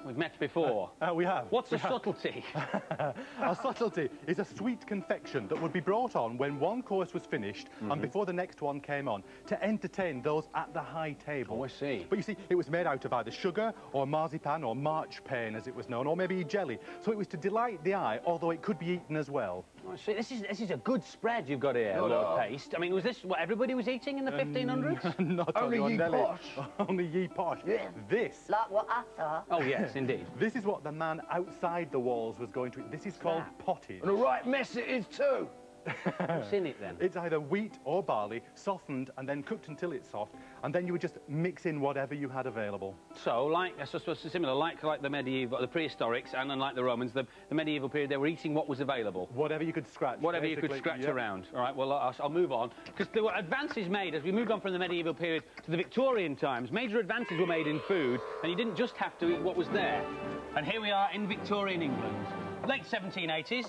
We've met before. We have. What's a subtlety? A subtlety is a sweet confection that would be brought on when one course was finished and before the next one came on to entertain those at the high table. Oh, I see. But you see, it was made out of either sugar or marzipan or marchpane, as it was known, or maybe jelly. So it was to delight the eye, although it could be eaten as well. Oh, see, this is a good spread you've got here, Lord Paste. I mean, was this what everybody was eating in the 1500s? Not only ye posh. Only ye posh. Yeah. This. Like what I saw. Oh, yes, indeed. This is what the man outside the walls was going to eat. This is called pottage. And a right mess it is too. What's in it then? It's either wheat or barley, softened and then cooked until it's soft, and then you would just mix in whatever you had available. So, like, I suppose similar, like the medieval, the prehistorics, and unlike the Romans, the medieval period, they were eating what was available. Whatever you could scratch. Whatever you could scratch around. All right, well, I'll move on. Because there were advances made, as we moved on from the medieval period to the Victorian times, major advances were made in food, and you didn't just have to eat what was there. And here we are in Victorian England. Late 1780s.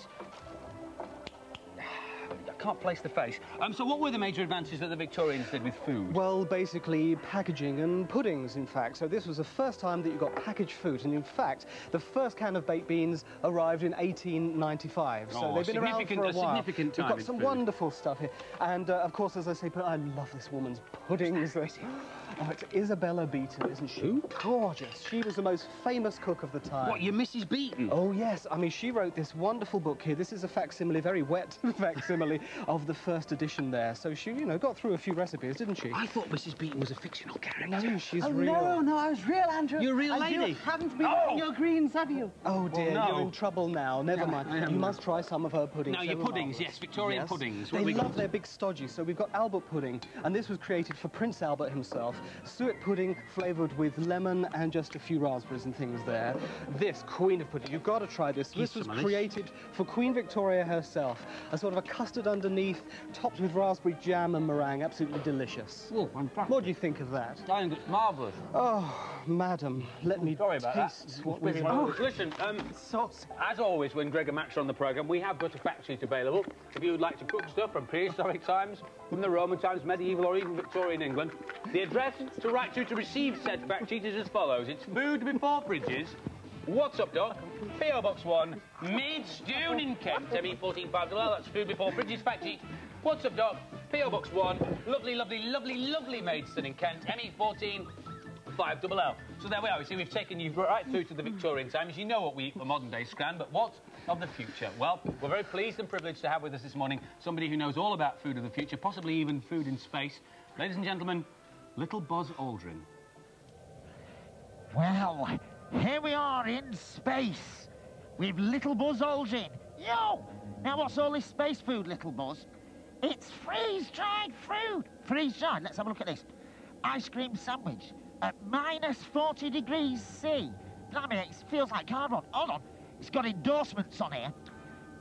can't place the face. So what were the major advances that the Victorians did with food? Well, basically packaging and puddings, in fact. So this was the first time that you got packaged food, and in fact, the first can of baked beans arrived in 1895. So they've been around for a while. Significant time. We've got some wonderful stuff here, and of course, as I say, I love this woman's puddings. Oh, it's Isabella Beeton, isn't she? Who? Gorgeous. She was the most famous cook of the time. What, you're Mrs. Beeton? Oh, yes. I mean, she wrote this wonderful book here. This is a facsimile, very wet facsimile of the first edition there. So she, you know, got through a few recipes, didn't she? I thought Mrs. Beeton was a fictional character. No, she's real. No, I was real, Andrew. You're a real lady? You haven't been eating your greens, have you? Oh, dear, no. you're in trouble now. Never mind. You must try some of her puddings. No, your puddings, yes, Victorian puddings. They love their big stodgy. So we've got Albert pudding, and this was created for Prince Albert himself. Suet pudding flavoured with lemon and just a few raspberries and things there. This Queen of pudding, you've got to try this. This was created for Queen Victoria herself. A sort of a custard underneath, topped with raspberry jam and meringue. Absolutely delicious. Oh, fantastic. What do you think of that? I think it's marvellous. Oh, madam, let me taste what we've... Listen, as always, when Greg and Max are on the programme, we have got a fact sheet available. If you would like to cook stuff from prehistoric times, from the Roman times, medieval or even Victorian England, the address to write to receive said fact sheet is as follows. It's Food Before Fridges. What's up, Doc? P.O. Box 1, Maidstone in Kent, ME14500. That's Food Before Fridges fact sheet. What's up, Doc? P.O. Box 1, lovely, lovely, lovely, lovely Maidstone in Kent, ME14500. So there we are. You see, we've taken you right through to the Victorian times. You know what we eat for modern-day scran, but what of the future? Well, we're very pleased and privileged to have with us this morning somebody who knows all about food of the future, possibly even food in space. Ladies and gentlemen, Little Buzz Aldrin. Well, here we are in space with Little Buzz Aldrin. Yo! Now, what's all this space food, Little Buzz? It's freeze-dried fruit. Freeze-dried. Let's have a look at this. Ice cream sandwich at -40 degrees C. I mean, it feels like cardboard. Hold on. It's got endorsements on here.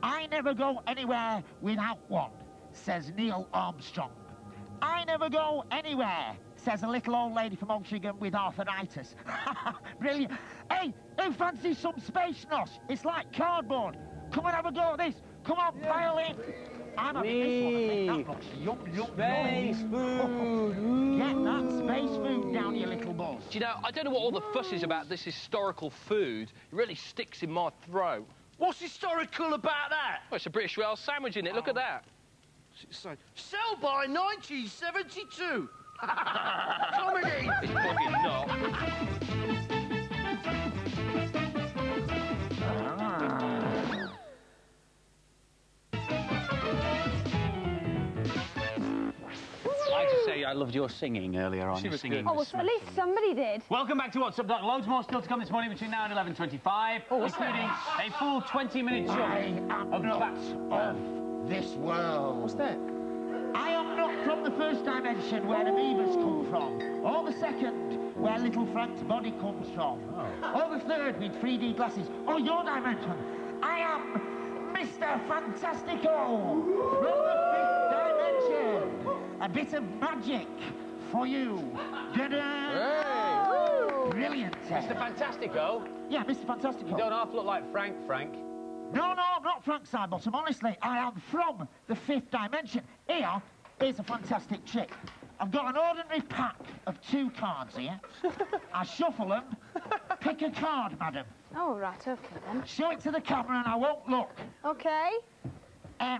I never go anywhere without one, says Neil Armstrong. I never go anywhere, says a little old lady from Altrincham with arthritis. Brilliant. Hey, who fancies some space nosh? It's like cardboard. Come and have a go at this. Come on, pile in. I'm having this one. I think that looks yum. Space food. Get that space food down, you little buzz. Do you know, I don't know what all the fuss is about this historical food. It really sticks in my throat. What's historical about that? Well, it's a British rail sandwich, isn't it? Look at that. Sell by 1972. Comedy. It's fucking not. I have to say, I loved your singing earlier on. Oh, well, so at least somebody did. Welcome back to What's Up, Doc. Loads more still to come this morning between now and 11:25, including a full 20-minute show of facts of this world. What's that? I am not from the first dimension where amoebas come from, or the second where little Frank's body comes from, or the third with 3D glasses, or your dimension. I am Mr. Fantastico from the fifth dimension. A bit of magic for you. Hey. Brilliant. Mr. Fantastico? Yeah, Mr. Fantastico. You don't half look like Frank. No, I'm not Frank Sidebottom. Honestly, I am from the fifth dimension. Here is a fantastic trick. I've got an ordinary pack of 2 cards here. I shuffle them. Pick a card, madam. Oh, right, OK, then. Show it to the camera and I won't look. OK.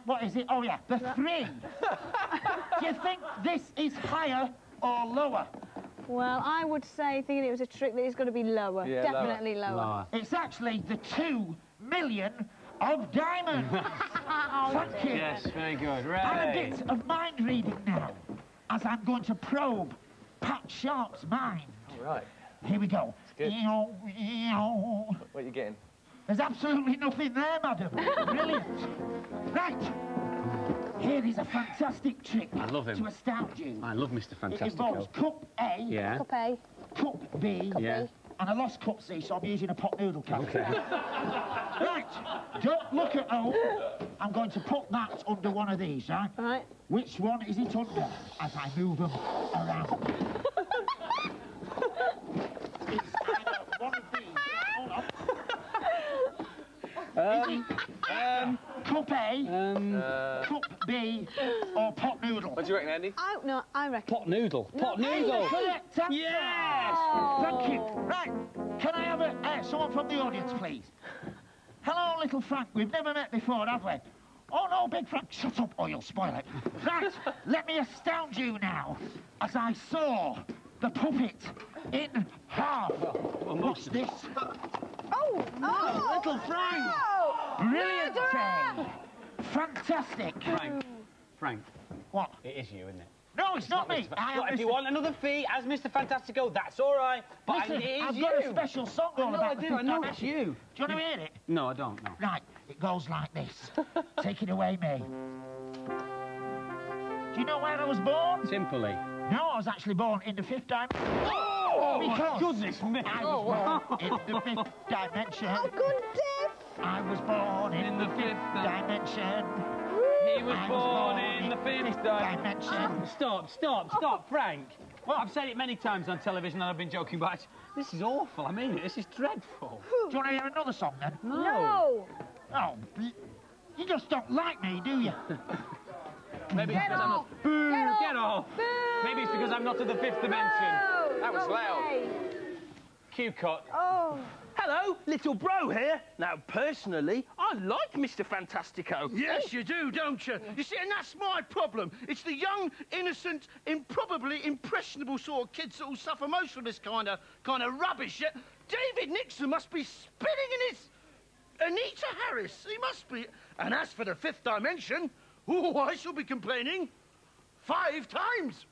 What is it? Oh, yeah, the 3. Do you think this is higher or lower? Well, I would say, thinking it was a trick, that it's got to be lower. Yeah, definitely lower. It's actually the 2 million of diamonds. Thank you. Yes, very good. Right. And a bit of mind reading now, as I'm going to probe Pat Sharp's mind. All right. Here we go. Good. What are you getting? There's absolutely nothing there, madam. Brilliant. Right. Here is a fantastic trick. I love him. To astound you. I love Mr. Fantastico. It involves cup A, yeah. Cup A, cup B, cup yeah. B. And I lost cup C, so I'm using a pot noodle can. Okay. Right, don't look at O. I'm going to put that under one of these, right? Right. Which one is it under as I move them around? It's either one of these. Hold on. Cup A, cup B, or pot noodle? What do you reckon, Andy? No, I reckon. Pot noodle. Pot noodle. Correct answer. Yes! Thank you. Right, can I have someone from the audience, please? Hello, little Frank. We've never met before, have we? Oh, no, Big Frank, shut up or you'll spoil it. Right, let me astound you now as I saw the puppet in half. What's this? Oh, little Frank. No. Brilliant thing. Fantastic. Frank. What? It is you, isn't it? No, it's not me. If you want another fee as Mr. Fantastico, that's all right. But Listen, it is I've you. got a special song all about the I know it's you. Do you want to hear it? No, I don't, no. Right, it goes like this. Take it away, me. Do you know where I was born? Simply. No, I was actually born in the fifth dimension. Oh, because goodness me. I was born in the fifth dimension. Oh, good Dave. I was born in the fifth dimension. He was born in the fifth dimension. Stop, Frank. Well, I've said it many times on television and I've been joking, but this is awful. I mean it. This is dreadful. Do you want to hear another song, then? No. Oh, you just don't like me, do you? Maybe it's because I'm not... Get off! Maybe it's because I'm not to the fifth dimension. No, that was loud. Cue cut. Oh. Hello, little bro here. Now, personally, I like Mr. Fantastico. Yes, you do, don't you? You see, and that's my problem. It's the young, innocent, improbably impressionable sort of kids that will suffer most from this kind of rubbish. Yeah? David Nixon must be spinning in his Anita Harris. He must be. And as for the fifth dimension, oh, I shall be complaining 5 times.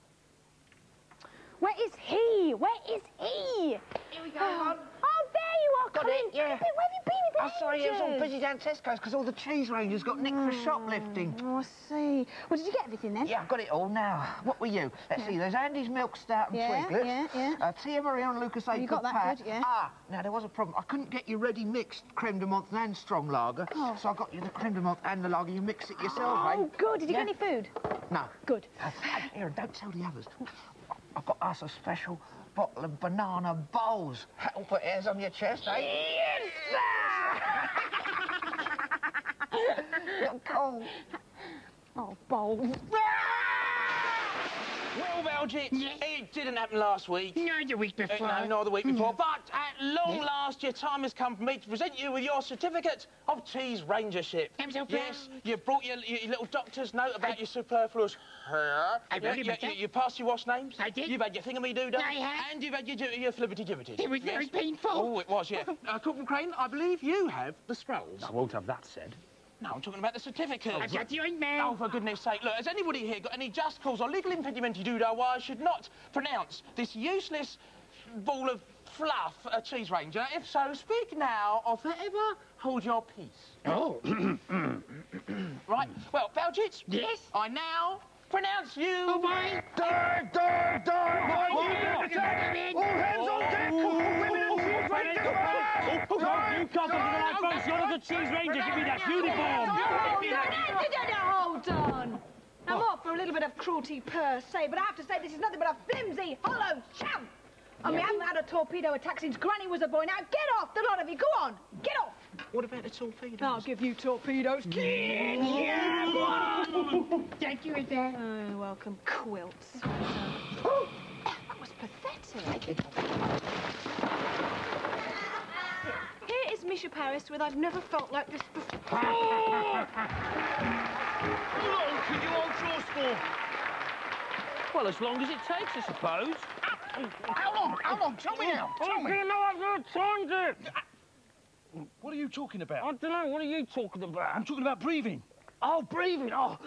Where is he? Where is he? Here we go, Mum. Oh, there you are, Got Colin. it, yeah. Where have you been in I'm sorry, it was all busy down Tesco's because all the cheese rangers got nicked for shoplifting. Oh, I see. Well, did you get everything then? Yeah, I've got it all now. What were you? Let's see, there's Andy's Milk Stout and Twiglets. Yeah. Tia Marie and Lucas A. You got that Pat. good, yeah. Ah, now there was a problem. I couldn't get you ready mixed creme de menthe and strong lager, so I got you the creme de menthe and the lager. You mix it yourself, Oh, good. Did you get any food? No. Good. Here, don't tell the others. I've got us a special bottle of banana bowls. That'll put hairs on your chest, eh? Yes, sir! You're cold. Oh, bowls. Well, Belgic, it didn't happen last week. No, the week before. No, not the week before. But at long last, your time has come for me to present you with your certificate of cheese rangership. I'm so proud. Yes, you brought your little doctor's note about your superfluous hair. You passed your wash names. I did. You've had your thingamee-doo-dah. I have. And you've had your flibbity-gibbity. It was very painful. Oh, it was, yeah. Corporal Crane, I believe you have the scrolls. I won't have that said. No, I'm talking about the certificate. I've got the ointment. Oh, for goodness sake. Look, has anybody here got any just cause or legal impediment to do that why I should not pronounce this useless ball of fluff a cheese ranger? If so, speak now or forever hold your peace. Oh. Right. Well, Belgits. Yes? I now pronounce you... Oh, boy. Dive! All hands on deck! Women and cheese rangers! You can't come to the right folks. You're not a cheese ranger. Give me that uniform. Hold on. I'm not for a little bit of cruelty per se, but I have to say this is nothing but a flimsy, hollow champ. And we haven't had a torpedo attack since Granny was a boy. Now get off, the lot of you. Go on, get off. What about the torpedoes? I'll give you torpedoes, kids. Thank you, Adair. Oh, welcome, quilts. That was pathetic. Here is Misha Paris with I've never felt like this before. How long can you hold yours for? Well, as long as it takes, I suppose. How long? Tell me now. Tell me. What are you talking about? I don't know. What are you talking about? I'm talking about breathing. Oh, breathing. Oh,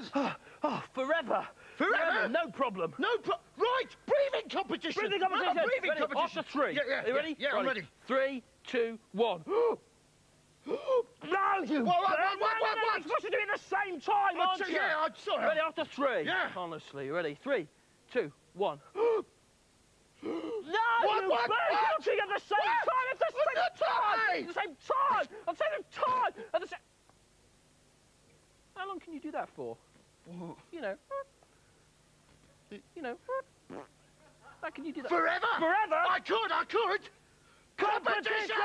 forever. Forever? No problem. Right, breathing competition. Breathing competition. Breathing Ready? competition. After 3. Yeah. You ready? Yeah, I'm ready. 3, 2, 1. No, you... What? You're supposed to do it at the same time, aren't you? Yeah, I'm sorry. Ready? After 3. Yeah. Honestly, ready? 3, 2, 1. No, What? you belching at the same time! At the same time! At the same time! At the same time! At the same... How long can you do that for? You know. How can you do that? Forever? Forever? I could. Competition!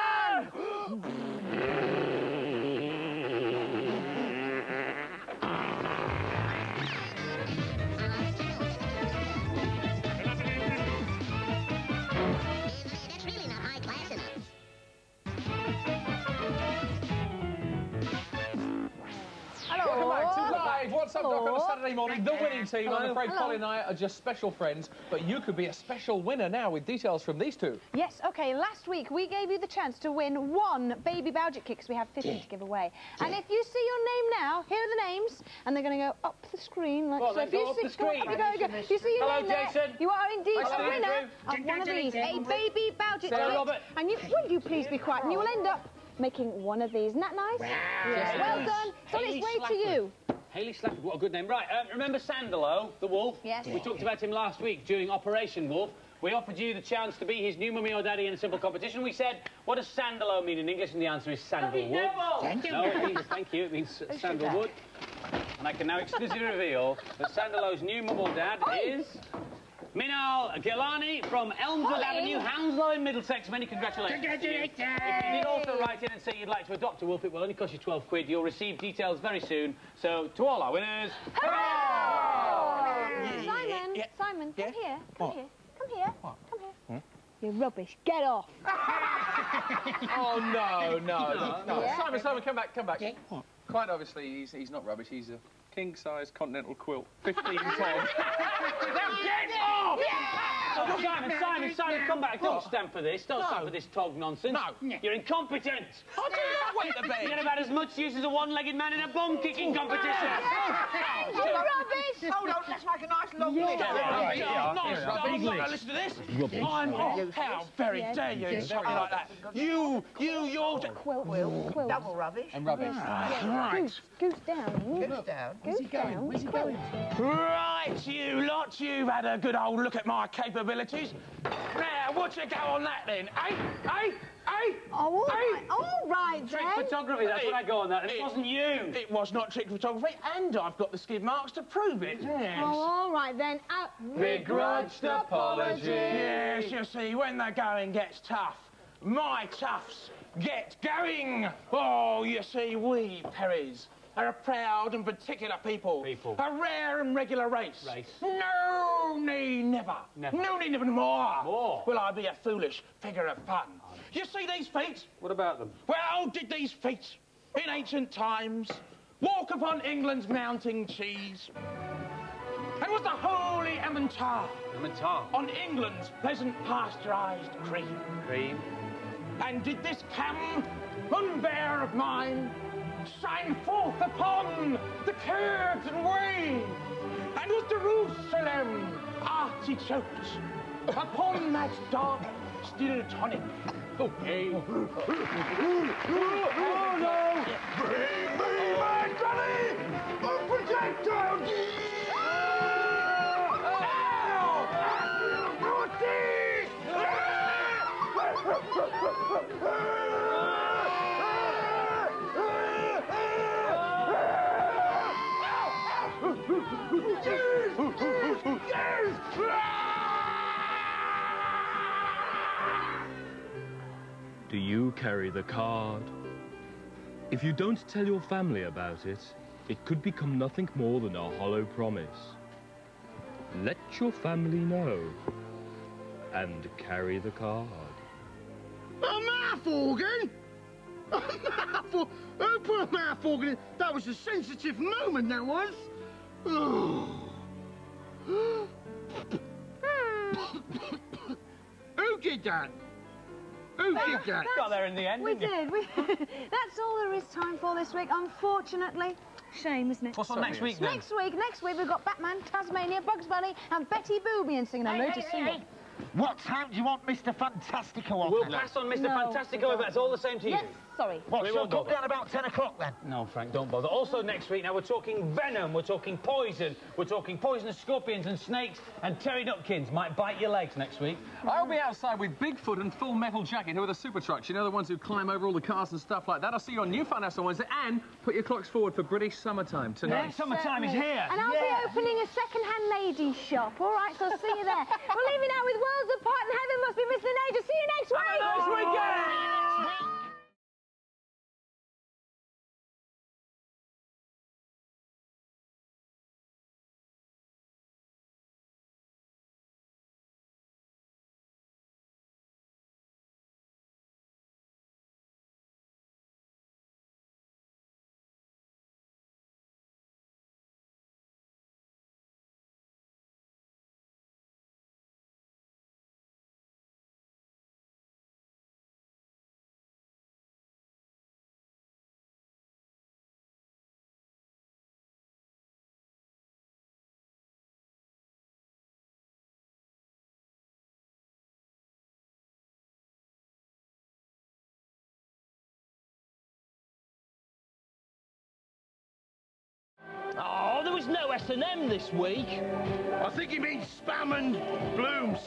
What's up, Doc? On a Saturday morning, the winning team. Hello. I'm afraid Hello. Polly and I are just special friends, but you could be a special winner now with details from these two. Yes, OK, last week we gave you the chance to win 1 baby Bowdit kit because we have 50 to give away. And if you see your name now, here are the names, and they're going to go up the screen. Like Well, so. then go up the screen. If you see your Hello, name there, Jason. you are indeed Hi, a Steve. winner of one of these, a baby Bowdit Sarah kit. Robert. And will you please be quiet? And you will end up making one of these. Isn't that nice? Wow. Yes. Well done. It's on its way to you. Hayley Slafford, what a good name. Right, remember Sandalo, the wolf? Yes. We talked about him last week during Operation Wolf. We offered you the chance to be his new mummy or daddy in a simple competition. We said, what does Sandalo mean in English? And the answer is sandalwood. No, it means, thank you, it means sandalwood. And I can now exclusively reveal that Sandalo's new mum or dad is Minal Gilani from Elmswood Avenue, Hounslow in Middlesex. Many congratulations. Congratulations. If you did also write in and say you'd like to adopt a wolf, it will only cost you 12 quid. You'll receive details very soon. So, to all our winners, Simon, Simon, come here. Come What? here. Come here. What? Come here. You're rubbish. Get off. Oh, no. Yeah. Simon, come back. What? Quite obviously, he's not rubbish. He's a king-size continental quilt, 15 tons. Now get off! Simon, come back. Don't stand for this. Don't stand for this tog nonsense. No. You're incompetent. I do not want to be. You're about as much use as a one-legged man in a bomb-kicking competition. You're rubbish. Hold on, let's make a nice long list. Now listen to this. I'm off. How very dare you something like that? You're... Quilt. Double rubbish. And rubbish. Right. Goose down. Goose down. Where's he going? Where's he going? Right, you lot, you've had a good old look at my capabilities. Now, what's you go on that then? Oh, all right Trick then. photography, that's what I go on that, and it wasn't you. It was not trick photography, and I've got the skid marks to prove it. Yes. Oh, all right then. Begrudged apology. Yes, you see, when the going gets tough, my toughs get going. Oh, you see, we Perrys are a proud and particular people. A rare and regular race. No, never. No, never more. Will I be a foolish figure of fun? You see these feet? What about them? Well, did these feet, in ancient times, walk upon England's mounting cheese? And was the holy Emmentar on England's pleasant pasteurised cream? And did this camembert of mine shine forth upon the curds and whey? And was Jerusalem artichoked upon that dark still tonic? Okay. Oh, no! Bring me my granny! A projectile! Do you carry the card? If you don't tell your family about it, it could become nothing more than a hollow promise. Let your family know. And carry the card. A mouth organ? A mouth organ? Who put a mouth organ in? That was a sensitive moment, that was. Who did that? Who did that? Got there in the end, We didn't did. That's all there is time for this week, unfortunately. Shame, isn't it? What's on next week, then? Next week we've got Batman, Tasmania, Bugs Bunny and Betty Boobian singing a load of singing. What time do you want Mr. Fantastico on? We'll pass on Mr. Fantastico if that's all the same to you. Yes, sorry. What, We shall I won't come bother. down about 10 o'clock then? No, Frank, don't bother. Also next week, now we're talking venom, we're talking poison, we're talking poisonous scorpions and snakes, and pterodactyls might bite your legs next week. I'll be outside with Bigfoot and Full Metal Jacket, who are the super trucks. You know, the ones who climb over all the cars and stuff like that. I'll see you on New Funhouse on Wednesday, and put your clocks forward for British Summertime tonight. Yes, certainly. And I'll be opening a second-hand ladies shop. All right, so I'll see you there. We're leaving out with Worlds Apart and Heaven Must Be Missing an Age. See you next week. Have a nice weekend. S&M this week. I think he means spam and blooms.